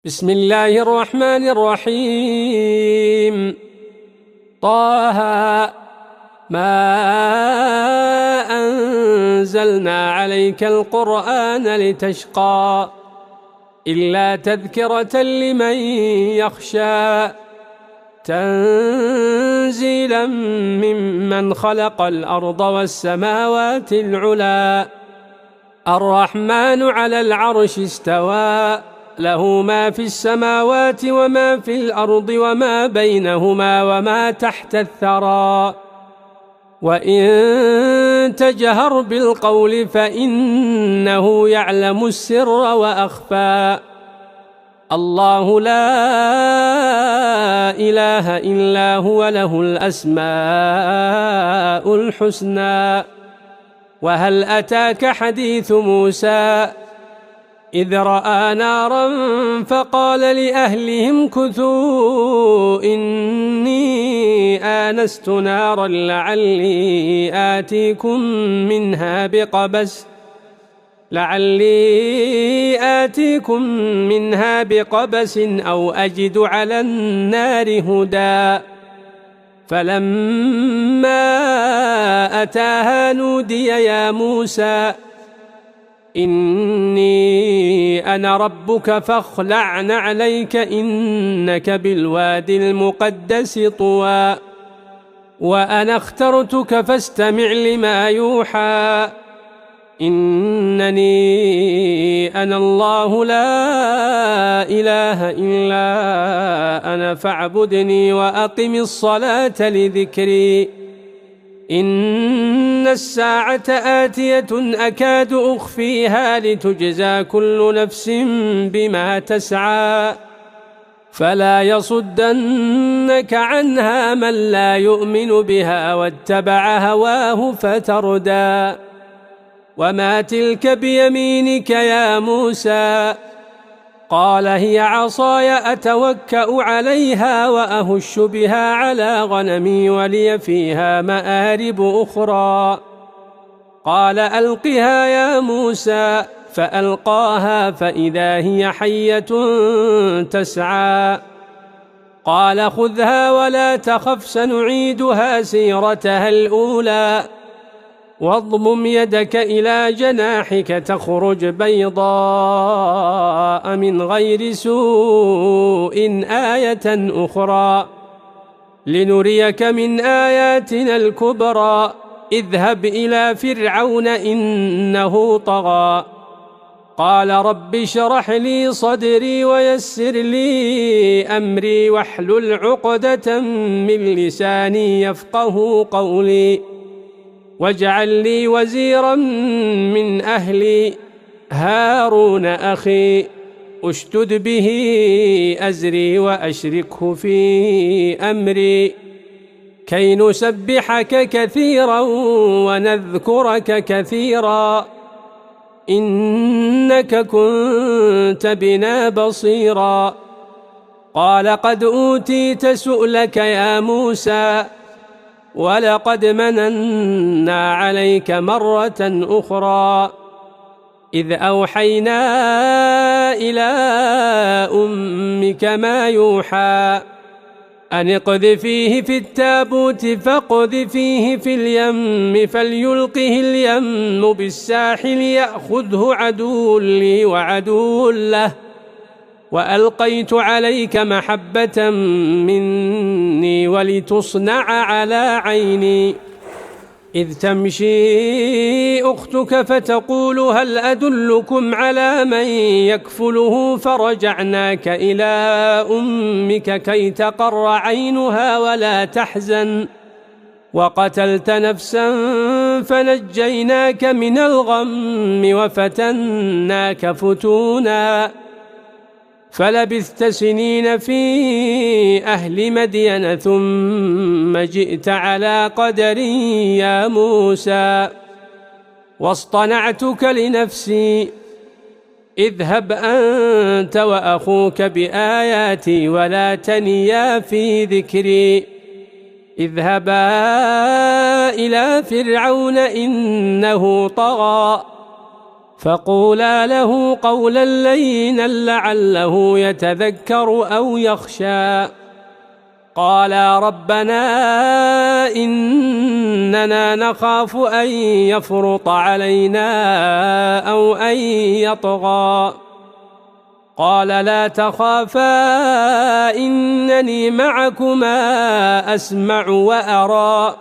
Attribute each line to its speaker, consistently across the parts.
Speaker 1: بسم الله الرحمن الرحيم. طه ما أنزلنا عليك القرآن لتشقى إلا تذكرة لمن يخشى تنزيلا ممن خلق الأرض والسماوات العلى الرحمن على العرش استوى له ما في السماوات وما في الأرض وما بينهما وما تحت الثرى وإن تجهر بالقول فإنه يعلم السر وأخفى الله لا إله إلا هو له الأسماء الحسنى. وهل أتاك حديث موسى إذ رأى نارا فقال لأهلهم كثوا إني آنست نارا لعلي آتيكم منها بقبس أو أجد على النار هدى فلما أتاها نودي يا موسى إني أنا ربك فاخلع نعليك إنك بالوادي المقدس طوى وأنا اخترتك فاستمع لما يوحى إنني أنا الله لا إله إلا أنا فاعبدني وأقم الصلاة لذكري إن الساعة آتية أكاد أخفيها لتجزى كل نفس بما تسعى فلا يصدنك عنها من لا يؤمن بها واتبع هواه فتردى وما تلك بيمينك يا موسى قال هي عصاي أتوكأ عليها وأهش بها على غنمي ولي فيها مآرب أخرى قال ألقها يا موسى فألقاها فإذا هي حية تسعى قال خذها ولا تخف سنعيدها سيرتها الأولى واضمم يدك إلى جناحك تخرج بيضاء من غير سوء آية أخرى لنريك من آياتنا الكبرى اذهب إلى فرعون إنه طغى قال رب اشرح لي صدري ويسر لي أمري واحلل عقدة من لساني يفقه قولي واجعل لي وزيرا من أهلي هارون أخي اشتد به أزري وأشركه في أمري كي نسبحك كثيرا ونذكرك كثيرا إنك كنت بنا بصيرا قال قد أوتيت سؤلك يا موسى ولقد مننا عليك مرة أخرى إذ أوحينا إلى أمك ما يوحى أن اقذفيه في التابوت فاقذفيه في اليم فليلقه اليم بالساحل يأخذه عدو لي وعدو له وألقيت عليك محبة مني ولتصنع على عيني إذ تمشي أختك فتقول هل أدلكم على من يكفله فرجعناك إلى أمك كي تقر عينها ولا تحزن وقتلت نفسا فنجيناك من الغم وفتناك فتونا فلبثت سنين في أهل مدين ثم جئت على قدر يا موسى واصطنعتك لنفسي اذهب أنت وأخوك بآياتي ولا تنيا في ذكري اذهبا إلى فرعون إنه طغى فقولا له قولا لينا لعله يتذكر أو يخشى. قالا ربنا إننا نخاف أن يفرط علينا أو أن يطغى. قال لا تخافا إنني معكما أسمع وأرى.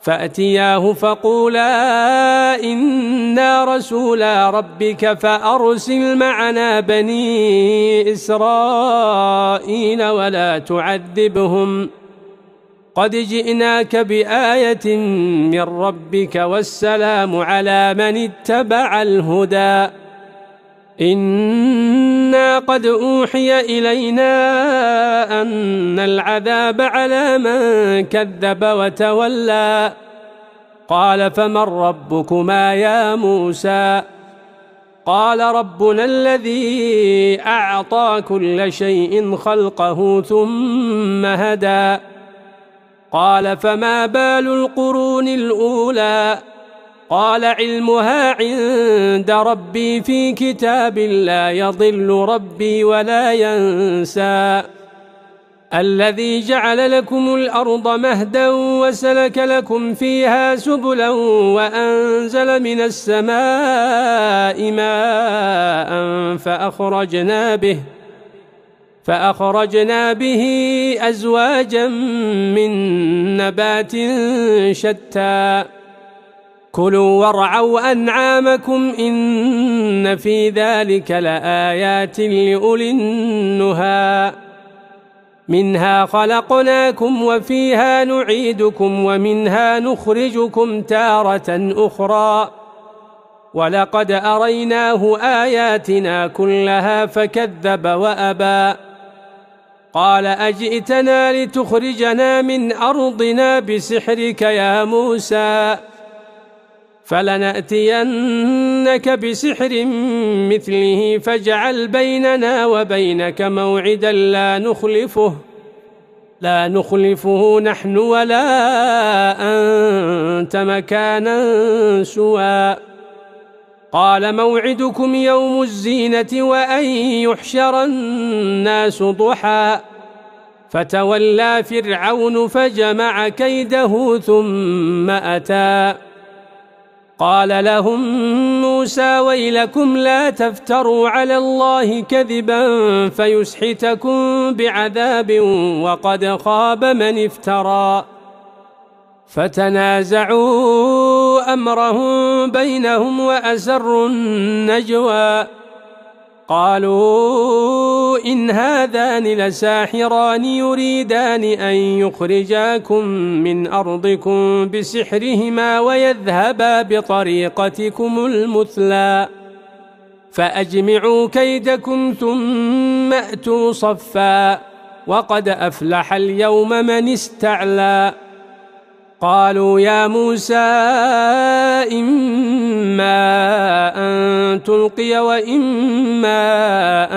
Speaker 1: فأتياه فقولا إنا رسولا ربك فأرسل معنا بني إسرائيل ولا تعذبهم قد جئناك بآية من ربك والسلام على من اتبع الهدى. إنا قد أوحي إلينا أن العذاب على من كذب وتولى. قال فمن ربكما يا موسى؟ قال ربنا الذي أعطى كل شيء خلقه ثم هدى. قال فما بال القرون الأولى؟ قال علمها عند ربي في كتاب لا يضل ربي ولا ينسى. الذي جعل لكم الأرض مهدا وسلك لكم فيها سبلا وأنزل من السماء ماء فأخرجنا به أزواجا من نبات شتى. كلوا وارعوا أنعامكم إن في ذلك لآيات لأولي النهى. منها خلقناكم وفيها نعيدكم ومنها نخرجكم تارة أخرى. ولقد أريناه آياتنا كلها فكذب وأبى. قال أجئتنا لتخرجنا من أرضنا بسحرك يا موسى؟ فلنأتينك بسحر مثله فاجعل بيننا وبينك موعدا لا نخلفه نحن ولا أنت مكانا سوى. قال موعدكم يوم الزينة وأن يحشر الناس ضحى. فتولى فرعون فجمع كيده ثم أتى. قال لهم موسى ويلكم لا تفتروا على الله كذبا فيسحتكم بعذاب وقد خاب من افترى. فتنازعوا أمرهم بينهم وأسروا النجوى. قالوا إن هذان لساحران يريدان أن يخرجاكم من أرضكم بسحرهما ويذهبا بطريقتكم المثلى. فأجمعوا كيدكم ثم أتوا صفا وقد أفلح اليوم من استعلى. قالوا يا موسى إما أن تلقي وإما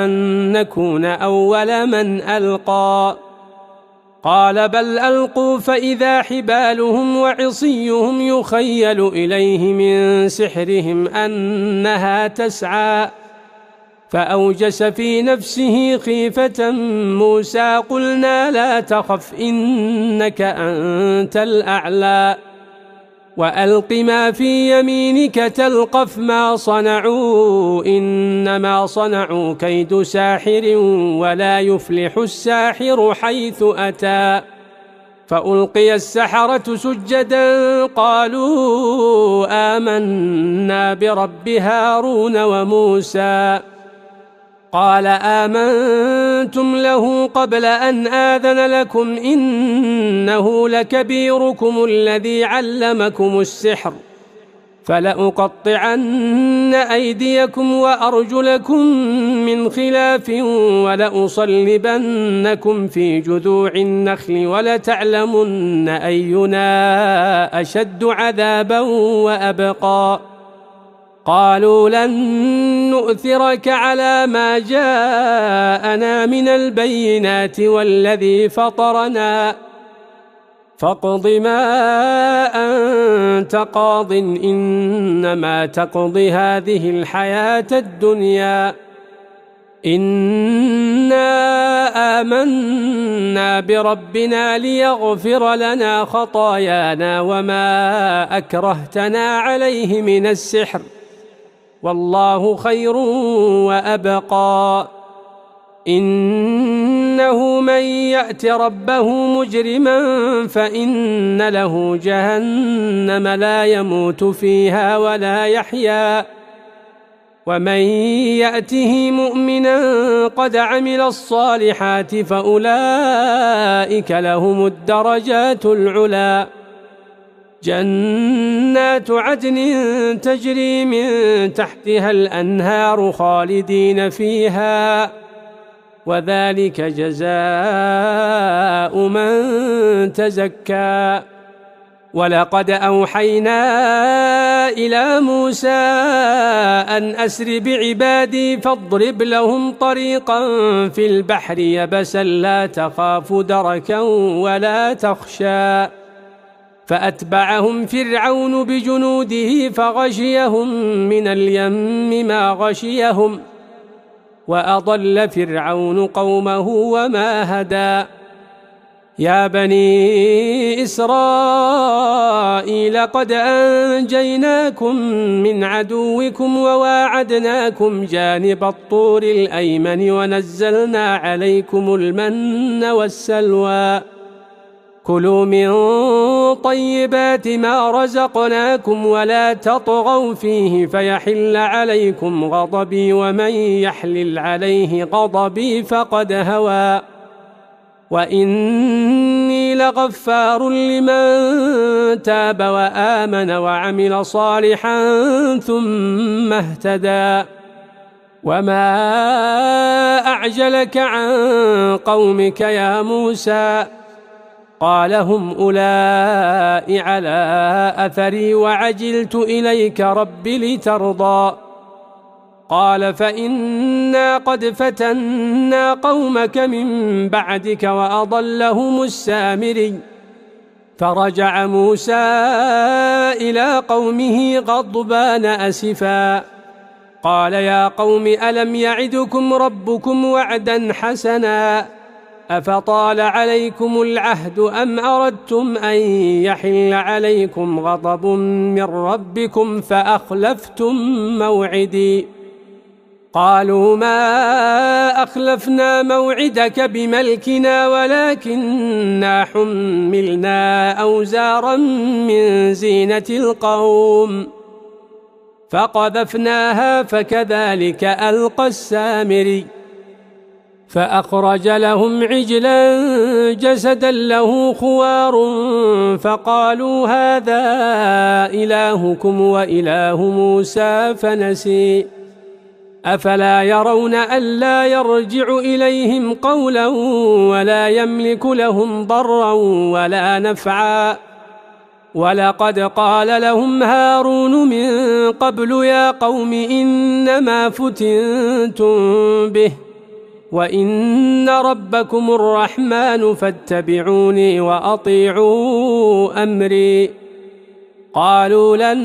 Speaker 1: أن نكون أول من ألقى. قال بل ألقوا فإذا حبالهم وعصيهم يخيل إليه من سحرهم أنها تسعى. فأوجس في نفسه خيفة موسى قلنا لا تخف إنك أنت الأعلى وألق ما في يمينك تلقف ما صنعوا إنما صنعوا كيد ساحر ولا يفلح الساحر حيث أتى. فألقي السحرة سجدا قالوا آمنا برب هارون وموسى. قال آمنتم له قبل أن آذن لكم إنه لكبيركم الذي علمكم السحر فلأقطعن أيديكم وأرجلكم من خلاف ولأصلبنكم في جذوع النخل ولتعلمن أينا أشد عذابا وأبقى. قالوا لن نؤثرك على ما جاءنا من البينات والذي فطرنا فاقض ما أنت قاض إنما تقضي هذه الحياة الدنيا إنا آمنا بربنا ليغفر لنا خطايانا وما أكرهتنا عليه من السحر والله خير وأبقى إنه من يأت ربه مجرما فإن له جهنم لا يموت فيها ولا يحيا ومن يأته مؤمنا قد عمل الصالحات فأولئك لهم الدرجات العلى جنات عدن تجري من تحتها الأنهار خالدين فيها وذلك جزاء من تزكى ولقد أوحينا إلى موسى أن أسر بعبادي فاضرب لهم طريقا في البحر يبسا لا تخاف دركا ولا تخشى فأتبعهم فرعون بجنوده فغشيهم من اليم ما غشيهم وأضل فرعون قومه وما هدى يا بني إسرائيل قد أنجيناكم من عدوكم وواعدناكم جانب الطور الأيمن ونزلنا عليكم المن والسلوى كلوا من طيبات ما رزقناكم ولا تطغوا فيه فيحل عليكم غضبي ومن يحلل عليه غضبي فقد هوى وإني لغفار لمن تاب وآمن وعمل صالحا ثم اهتدى وما أعجلك عن قومك يا موسى قال هم أولئك على أثري وعجلت إليك رب لترضى قال فإنا قد فتنا قومك من بعدك وأضلهم السامري فرجع موسى إلى قومه غضبان أسفا قال يا قوم ألم يعدكم ربكم وعدا حسنا أفطال عليكم العهد أم أردتم أن يحل عليكم غضب من ربكم فأخلفتم موعدي قالوا ما أخلفنا موعدك بملكنا ولكننا حملنا أوزارا من زينة القوم فقذفناها فكذلك ألقى السامري فأخرج لهم عجلا جسدا له خوار فقالوا هذا إلهكم وإله موسى فنسي أفلا يرون ألا يرجع إليهم قولا ولا يملك لهم ضرا ولا نفعا ولقد قال لهم هارون من قبل يا قوم إنما فتنتم به وإن ربكم الرحمن فاتبعوني وأطيعوا أمري قالوا لن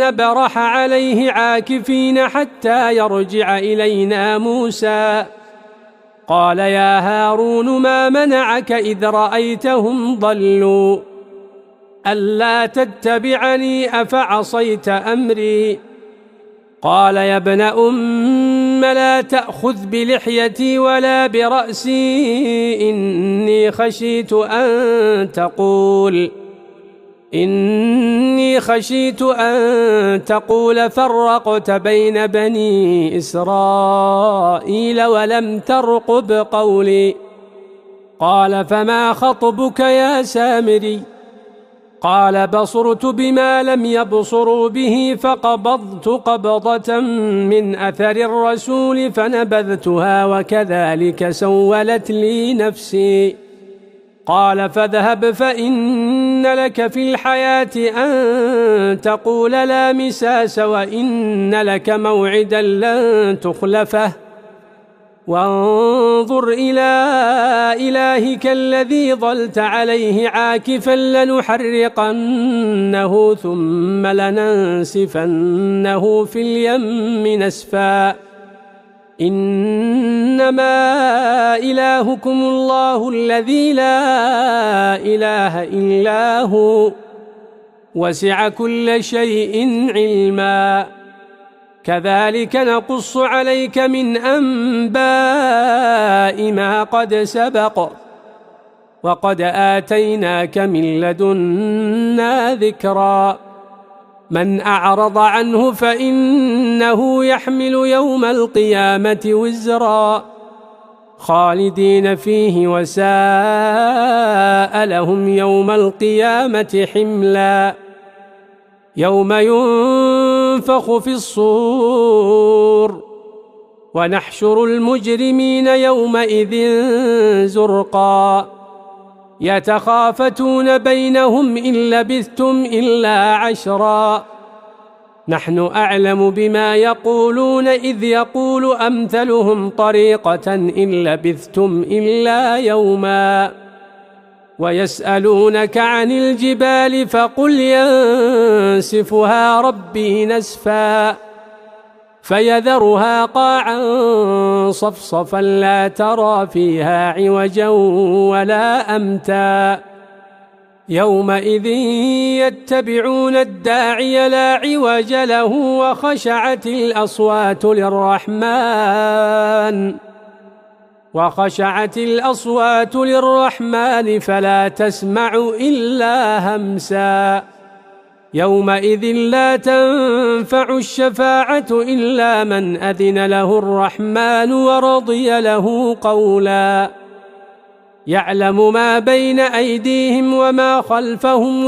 Speaker 1: نبرح عليه عاكفين حتى يرجع إلينا موسى قال يا هارون ما منعك إذ رأيتهم ضلوا ألا تتبعني أفعصيت أمري قال يا ابن أم لا تأخذ بلحيتي ولا برأسي إني خشيت أن تقول فرقت بين بني إسرائيل ولم ترقب قولي قال فما خطبك يا سامري قال بصرت بما لم يبصروا به فقبضت قبضة من أثر الرسول فنبذتها وكذلك سولت لي نفسي قال فاذهب فإن لك في الحياة أن تقول لا مساس وإن لك موعدا لن تخلفه وانظر إلى إلهك الذي ظلت عليه عاكفا لنحرقنه ثم لننسفنه في اليم نسفا إنما إلهكم الله الذي لا إله إلا هو وسع كل شيء علما كذلك نقص عليك من أنباء ما قد سبق وقد آتيناك من لدنا ذكرا من أعرض عنه فإنه يحمل يوم القيامة وزرا خالدين فيه وساء لهم يوم القيامة حملا يوم ينفخ في الصور ونحشر المجرمين يومئذ زرقا يتخافتون بينهم إن لبثتم إلا عشرا نحن أعلم بما يقولون إذ يقول أمثلهم طريقة إن لبثتم إلا يوما ويسألونك عن الجبال فقل ينسفها ربي نسفا فيذرها قاعا صفصفا لا ترى فيها عوجا ولا أمتا يومئذ يتبعون الداعي لا عوج له وخشعت الأصوات للرحمن فلا تسمع إلا همسا يومئذ لا تنفع الشفاعة إلا من أذن له الرحمن ورضي له قولا يعلم ما بين أيديهم وما خلفهم